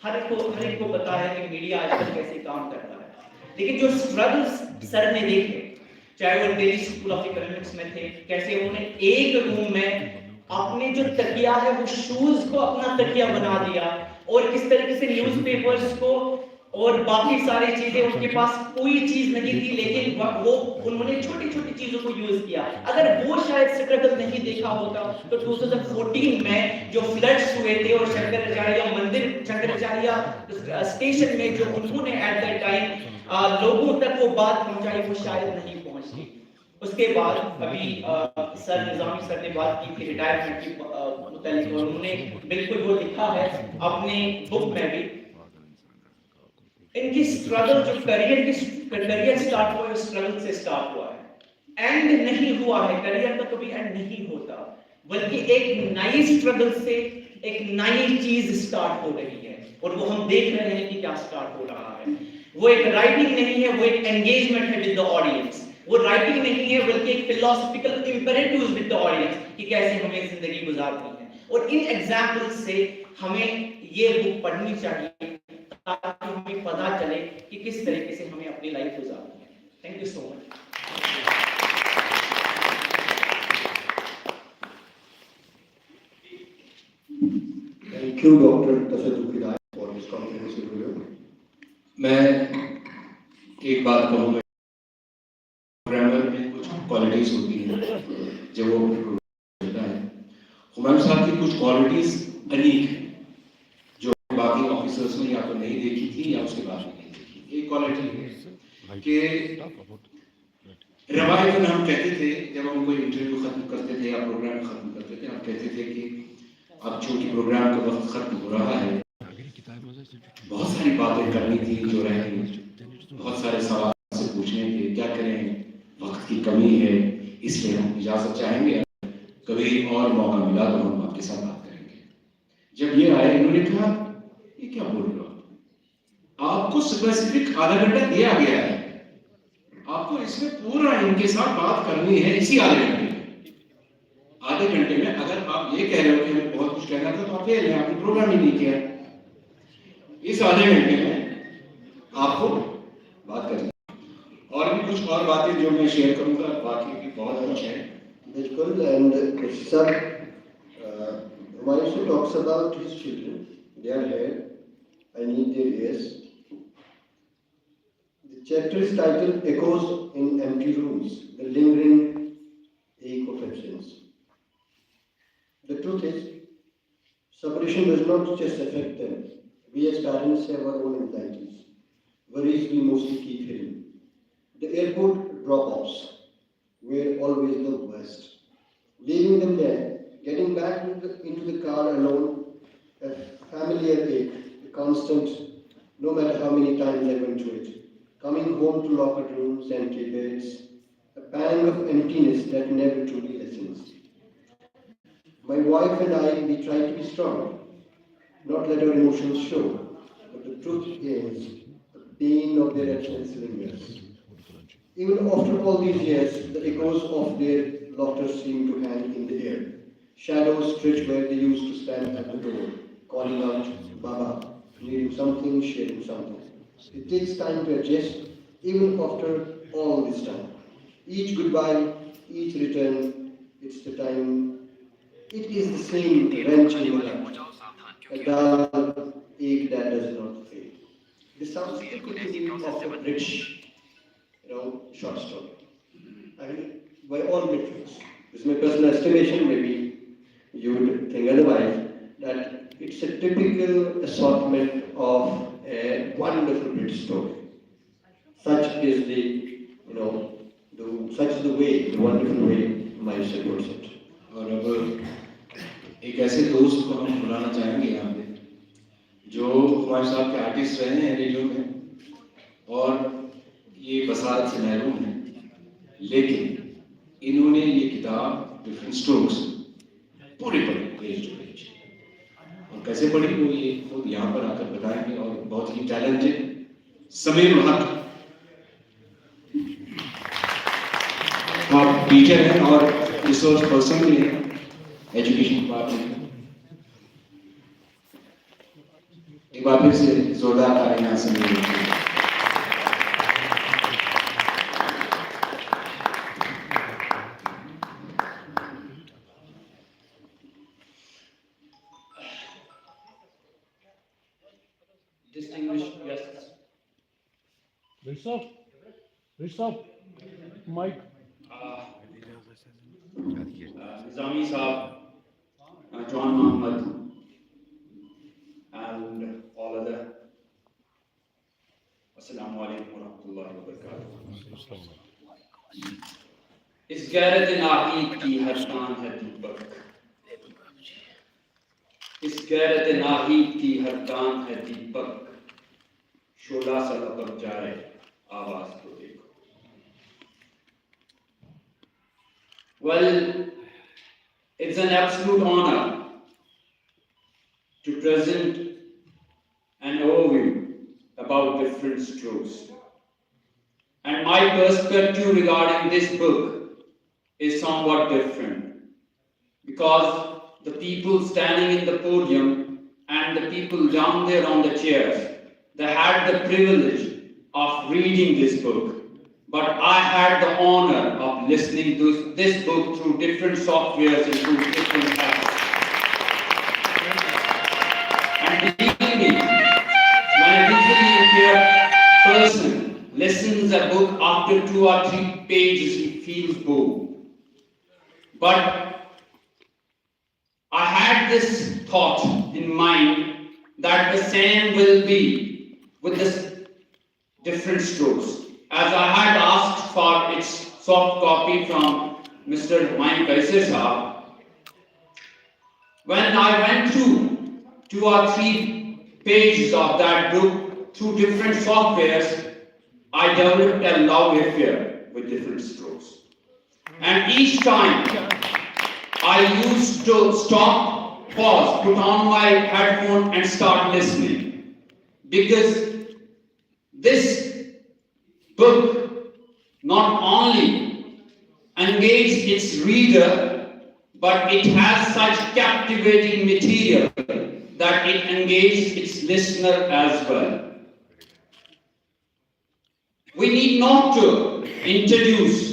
ہر ایک کو پتا ہے کہ میڈیا آج کل کیسے کام کرتا ہے. لیکن جو اسٹرگلز سر نے دیکھے, چاہے وہ دہلی اسکول آف اکنامکس میں تھے, کیسے انہوں نے ایک روم میں اپنے جو تکیہ ہے وہ شوز کو اپنا تکیہ بنا دیا, اور کس طریقے سے نیوز پیپرز کو और बाकी सारी चीजें उनके पास कोई चीज नहीं थी, लेकिन वो उन्होंने छोटी छोटी चीजों को यूज किया। अगर वो शायद स्ट्रगल नहीं देखा होता तो 2014 में जो फ्लड्स हुए थे और शंकराचार्य मंदिर, शंकराचार्य स्टेशन में जो उन्होंने एट दैट टाइम लोगों तक वो बात पहुंचाई, वो शायद नहीं पहुंची। उसके बाद अभी सर निजामी सर ने बात की थी रिटायरमेंट की मुतालिक, और उन्होंने बिल्कुल वो लिखा है अपने बुक में भी। इनकी स्ट्रगल जो करियर स्टार्ट हुआ है, स्ट्रगल से स्टार्ट हुआ है, एंड नहीं हुआ है। करियर का कभी एंड नहीं होता, बल्कि एक नई स्ट्रगल से एक नई चीज स्टार्ट हो रही है, और वो हम देख रहे हैं कि क्या स्टार्ट हो रहा है। वो एक राइटिंग नहीं है, वो एक एंगेजमेंट है विद द ऑडियंस। वो राइटिंग नहीं है, बल्कि एक फिलोसॉफिकल इंपेरेटिव्स विद द ऑडियंस कि कैसे हमें जिंदगी गुजारनी है। और इन एग्जाम्पल्स से हमें ये बुक पढ़नी चाहिए ताकि हमें पता चले कि किस तरीके से हमें अपनी लाइफ गुजारनी है। Thank you so much. Thank you, Dr. Tassaduq, for this comprehensive review. मैं एक बात कहूँगा, प्रोग्रामर में कुछ क्वालिटीज होती हैं जब वो होता है। हुमायूं साहब की कुछ क्वालिटीज अनीक हैं जो बाकी ऑफिसर्स ने या तो नहीं देखी थी या उसके बाद नहीं देखी। एक क्वालिटी है कि रवायतन हम कहते थे जब हम कोई इंटरव्यू खत्म करते थे या प्रोग्राम खत्म करते थे, हम कहते थे कि अब चूंकि प्रोग्राम का वक्त खत्म हो रहा है, बहुत सारी बातें करनी थी जो रह गई, बहुत सारे सवाल से पूछने थे, क्या करें, वक्त की कमी है, इसलिए हम इजाजत चाहेंगे, कभी और मौका मिला तो हम आपके साथ बात करेंगे। जब ये आए, इन्होंने कहा ये क्या बोल रहे हो, आपको स्पेसिफिक आधा घंटा दिया गया है, आपको इसमें पूरा इनके साथ बात करनी है इसी आधे घंटे में। आधे घंटे में अगर आप ये कह रहे हो कि हमें बहुत कुछ कहना था तो आप फेल हैं, आपने प्रोग्राम ही नहीं किया। इस आधे घंटे में आपको बात करनी है। और भी कुछ और बातें जो मैं शेयर करूंगा, बाकी भी बहुत कुछ है। बिल्कुल, and sir, Humayun talks about his children. They are here. I need their ears. The chapter is titled "Echoes in Empty Rooms: The Lingering Ache of Absence." The truth is, separation does not just affect them. We as parents have our own anxieties, worries we mostly keep hidden. The airport drop-offs were always the worst. Leaving them there, getting back into the car alone, a familiar ache, a constant, no matter how many times I went through it. Coming home to locked rooms, empty beds, a pang of emptiness that never truly lessens. My wife and I, we try to be strong, not let our emotions show, but the truth is, the pain of their absence lingers. Even after all these years, the echoes of their laughter seem to hang in the air. Shadows stretch where they used to stand at the door, calling out, Baba, needing something, sharing something. It takes time to adjust, even after all this time. Each goodbye, each return, it's the time. It is the same wrench in the heart, a dull ache that does not fade. This sounds equal to me of a rich, short story. I mean, by all metrics, this is my personal estimation, maybe you would think otherwise, that it's a typical assortment of a wonderful British story. Such is such is the way, the wonderful way my puts it. और अब एक ऐसे दोस्त को हम बुलाना चाहेंगे यहाँ पे जो हमारे साथ के आर्टिस्ट रहे हैं रेडियो में और ये बसारत से महरूम हैं, लेकिन इन्होंने ये किताब डिफरेंट स्ट्रोक्स पूरी पढ़ी पेज टू पेज, और कैसे पढ़ी वो ये खुद यहाँ पर आकर बताएंगे। और बहुत ही टैलेंटेड समीर महक, आप टीचर हैं और रिसोर्स पर्सन भी हैं एजुकेशन डिपार्टमेंट में। एक बार फिर से जोरदार तालियां समीर महक। Distinguished guests, Mike. Nizami Saab, John Muhammad, and all other. Assalamu alaikum wa rahmatullahi wa barakatuh. इस गैरत नाहीद की हर कान है दीपक, इस गैरत नाहीद की हर कान है दीपक, शोला सा लपक जाए आवाज तो देखो. Well, it's an absolute honor to present an overview about different strokes. And my perspective regarding this book is somewhat different, because the people standing in the podium and the people down there on the chairs, they had the privilege of reading this book. But I had the honor of listening to this book through different softwares and through different apps. And believe me, when a visually impaired person listens a book after 2 or 3 pages, he feels bored. But I had this thought in mind that the same will be with the different strokes. As I had asked for its soft copy from Mr. Humayon Qaisar, when I went through 2 or 3 pages of that book through different softwares, I developed a love affair with different strokes. And each time I used to stop, pause, put on my headphone and start listening. Because this book not only engaged its reader, but it has such captivating material that it engaged its listener as well. We need not to introduce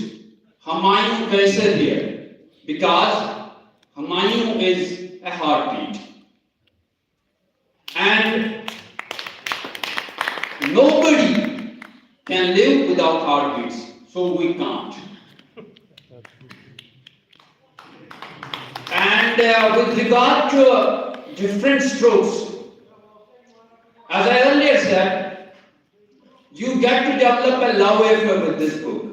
Humayon Qaisar here, because Humayon is a heartbeat. And nobody can live without heartbeats, so we can't. And with regard to different strokes, as I earlier said, you get to develop a love affair with this book,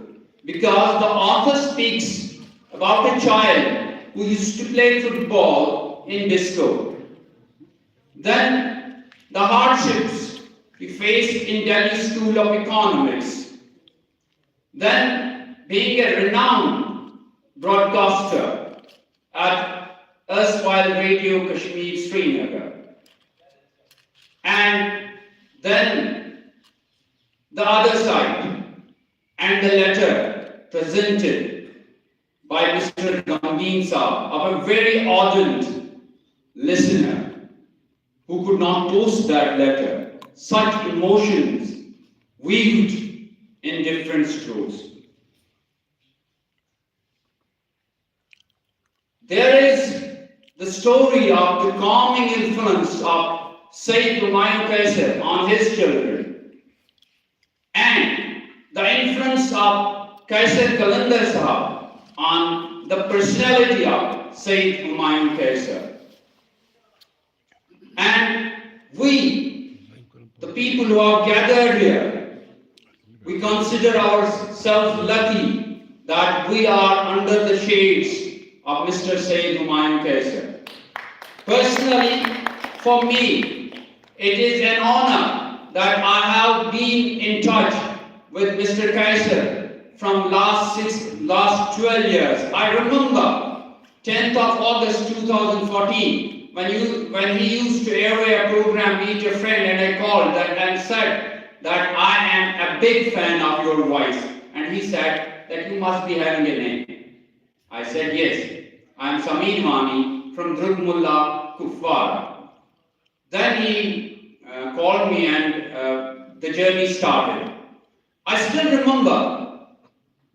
because the author speaks about a child who used to play football in disco. Then the hardships he faced in Delhi School of Economics. Then being a renowned broadcaster at erstwhile Radio Kashmir Srinagar. And then the other side, and the letter presented by Mr. Gambhir Saab, of a very ardent listener who could not post that letter. Such emotions weaved in different strokes. There is the story of the calming influence of Syed Humayon Qaisar on his children, and the influence of Qaisar Qalandar Sahab on the personality of Syed Humayon Qaisar. And we, the people who are gathered here, we consider ourselves lucky that we are under the shades of Mr. Syed Humayon Qaisar. Personally, for me, it is an honor that I have been in touch with Mr. Qaisar from last 12 years. I remember 10th of August 2014 when he used to airway a program, Meet Your Friend, and I called that and said that I am a big fan of your voice. And he said that you must be having a name. I said yes, I am Samin Wani from Drugmulla Kufwara. Then he called me and the journey started. I still remember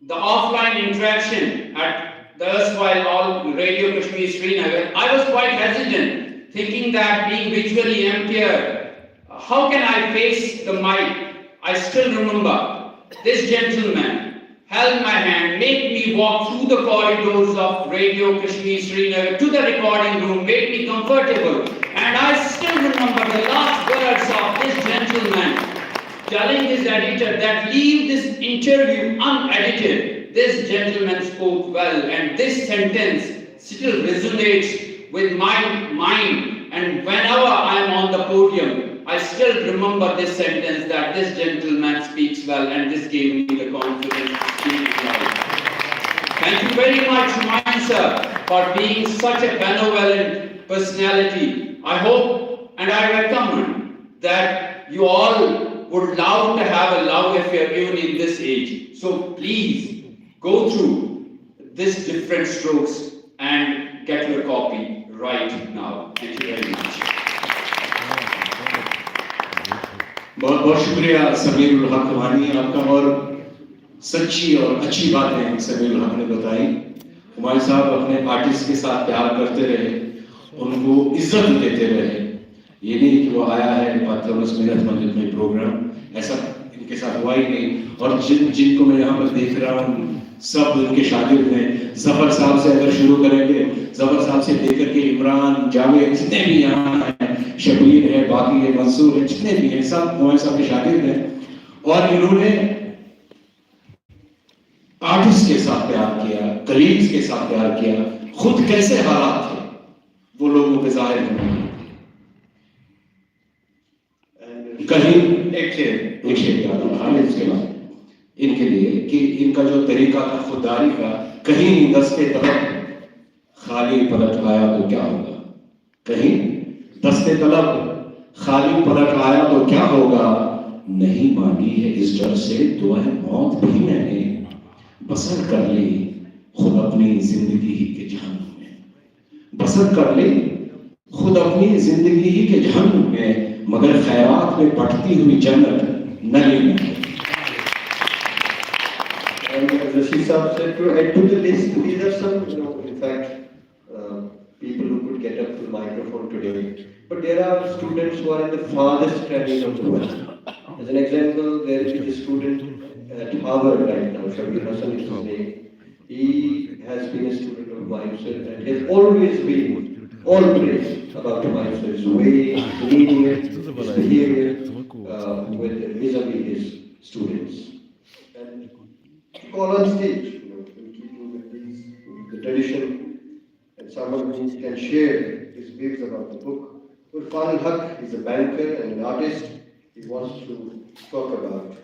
the offline interaction at the erstwhile Radio Kashmir Srinagar. I was quite hesitant, thinking that being visually impaired, how can I face the mic? I still remember this gentleman held my hand, made me walk through the corridors of Radio Kashmir Srinagar to the recording room, made me comfortable. And I still remember the last words of this gentleman telling his editor that leave this interview unedited. This gentleman spoke well, and this sentence still resonates with my mind. And whenever I am on the podium, I still remember this sentence that this gentleman speaks well, and this gave me the confidence to speak well. Thank you very much, Humayon sir, for being such a benevolent personality. I hope and I recommend that you all would love to have a love affair even in this age. So please go through this different strokes and get your copy right now. Thank you very much. बहुत बहुत शुक्रिया समीरुल हक वानी आपका, और सच्ची और अच्छी बातें समीरुल हक ने बताई। हुमायूं साहब अपने आर्टिस्ट के साथ प्यार करते रहे, उनको इज्जत देते रहे। ये नहीं कि वो आया है 10 मिनट में प्रोग्राम, ऐसा इनके साथ हुआ ही नहीं। और जिनको मैं यहाँ पर देख रहा हूँ सब उनके शागिर्द हैं। जफर साहब से अगर शुरू करेंगे, जफर साहब से लेकर के इमरान, जावेद, जितने भी यहाँ हैं, शबीर है, बाकी है, मंसूर है, जितने भी हैं सब हुमायूं साहब के शागिर्द हैं। और इन्होंने आर्टिस्ट के साथ प्यार किया, कलीग्स के साथ प्यार किया। खुद कैसे हालात थे वो लोगों पे जाहिर होने कहीं एक शेर याद आ रहा है इसके बाद इनके लिए कि इनका जो तरीका था खुददारी का, कहीं दस्ते तलब खाली पलट आया तो क्या होगा, कहीं दस्ते तलब खाली पलट आया तो क्या होगा, नहीं मांगी है इस डर से दुआ मौत भी मैंने, बसर कर ली खुद अपनी जिंदगी ही के जहन्नुम में, बसर कर ली खुद अपनी जिंदगी ही के जहन्नुम में, मगर खैरात में बढ़ती हुई जन्नत नली में। And as Rashid Saab said, to add to the list, these are some, in fact, people who could get up to the microphone today. But there are students who are in the farthest training of the world. As an example, there is a student at Harvard right now, Shabir Hassan is his name. He has been a student of Humayun sir and has always been all praise about Humayun sir's way, his leading, his behavior with vis-a-vis his students. And to call on stage, in keeping with the tradition, and someone who can share his views about the book. Irfan al-Haq is a banker and an artist. He wants to talk about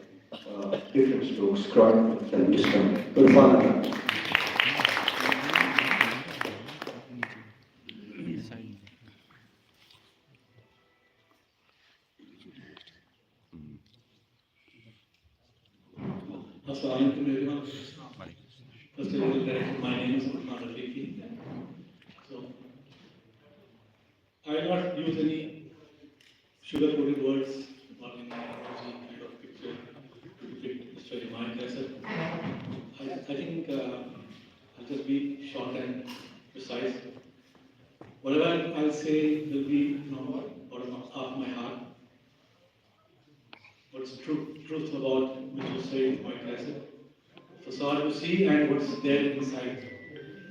different strokes, crime and discount. Irfan al-Haq. Assalamualaikum everyone. First of all, my name is Irfan al-Haq. So, I will not use any sugar-coated words or any kind of picture to depict Mr. Humayun Qaisar. I think I'll just be short and precise. Whatever I'll say will be from bottom of my heart. What's truth about Mr. Syed Humayun Qaisar. Facade you see and what's there inside,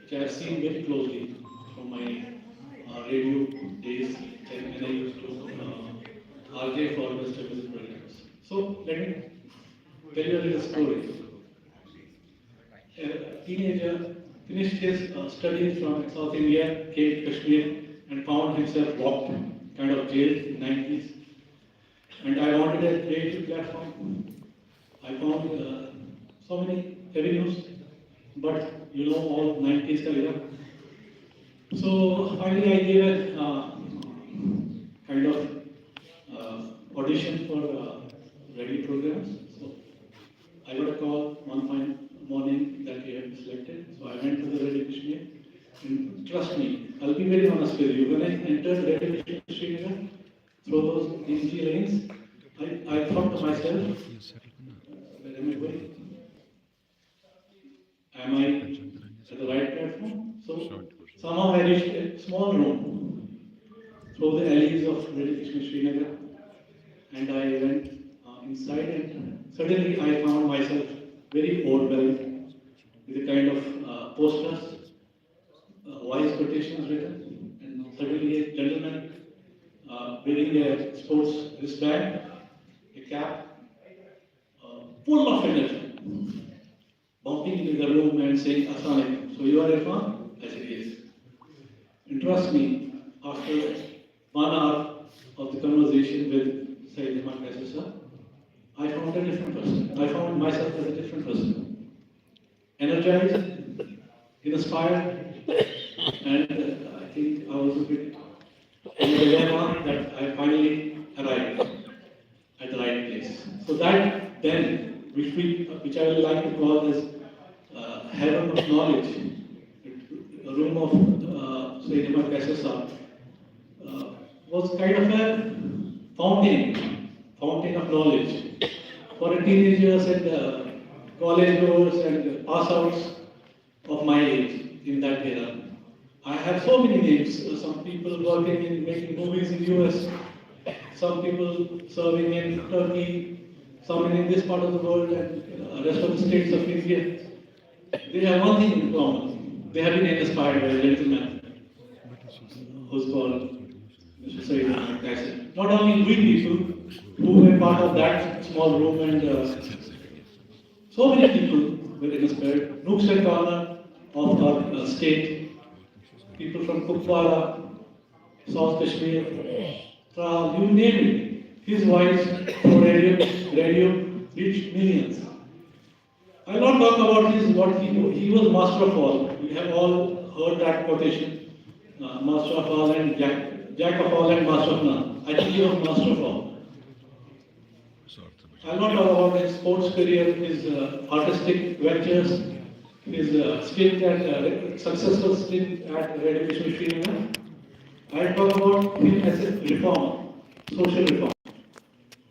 which I have seen very closely from my radio days when I used to RJ for Western music programs. So let me tell you a little story. A teenager finished his studies from South India, came to Kashmir and found himself locked, kind of jailed in the 90s. And I wanted a creative platform. I found so many avenues, but you know all 90s era. So finally I gave a kind of audition for radio programs. So I got a call one fine morning that you have been selected. So I went to the Radio Kashmir. And trust me, I'll be very honest with you. When I entered Radio Kashmir through those dingy lanes, I thought to myself, where am I going? Am I at the right platform? So somehow I reached a small room through the alleys of Radio Kashmir Srinagar, and I went in inside, and suddenly I found myself very overwhelmed with a kind of posters, wise quotations written, and suddenly a gentleman wearing a sports wristband, a cap, full of energy, bumping into the room and saying, Assalamu alaikum. So you are Irfan? I said, yes. And trust me, after 1 hour of the conversation with Syed Qaisar, I found a different person. I found myself as a different person. Energized, inspired, and I think I was a bit in a dilemma that I finally arrived at the right place. So that then, which I would like to call as heaven of knowledge, a room of Syed Qaisar, was kind of a fountain of knowledge for teenagers and college goers and pass outs of my age in that era. I have so many names. Some people working in making movies in US, some people serving in Turkey, some in this part of the world and rest of the states of India. They have one thing in common. They have been inspired by a gentleman who's called Mr. Syed Qaisar. Not only we people who were part of that small room, and so many people were inspired. Nooks and corner of our state, people from Kupwara, South Kashmir, Tra, you name it. His voice for radio reached millions. I will not talk about what he was master of all. We have all heard that quotation, master of all and jack of all and master of none. I think he was master of all. I will not talk about his sports career, his artistic ventures, his successful stint at Radio Vishnu. I will talk about him as a reformer, social reformer.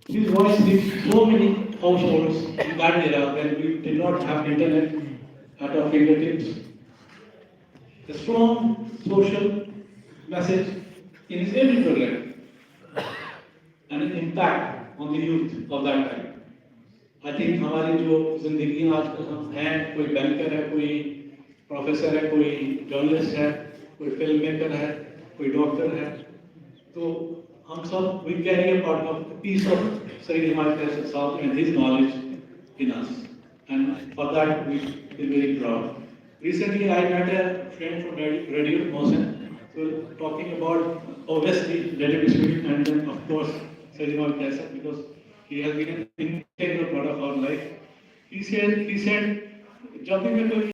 His voice reached so many households in that era when we did not have internet at our fingertips. A strong social message in his every program and an impact on the youth of that time. I think हमारी जो जिंदगी आजकल हम हैं, कोई banker है, कोई professor है, कोई जर्नलिस्ट है, कोई फिल्म मेकर है, कोई डॉक्टर है, तो हम सब we carry a part of a piece of Syed Qaisar and his knowledge in us, and for that we feel very proud. Recently, I met a friend from Radio Mohsen, so talking about obviously Radio Vishnu and then of course Syed Qaisar, because he has been an integral part of our life. He said, जब भी मैं कोई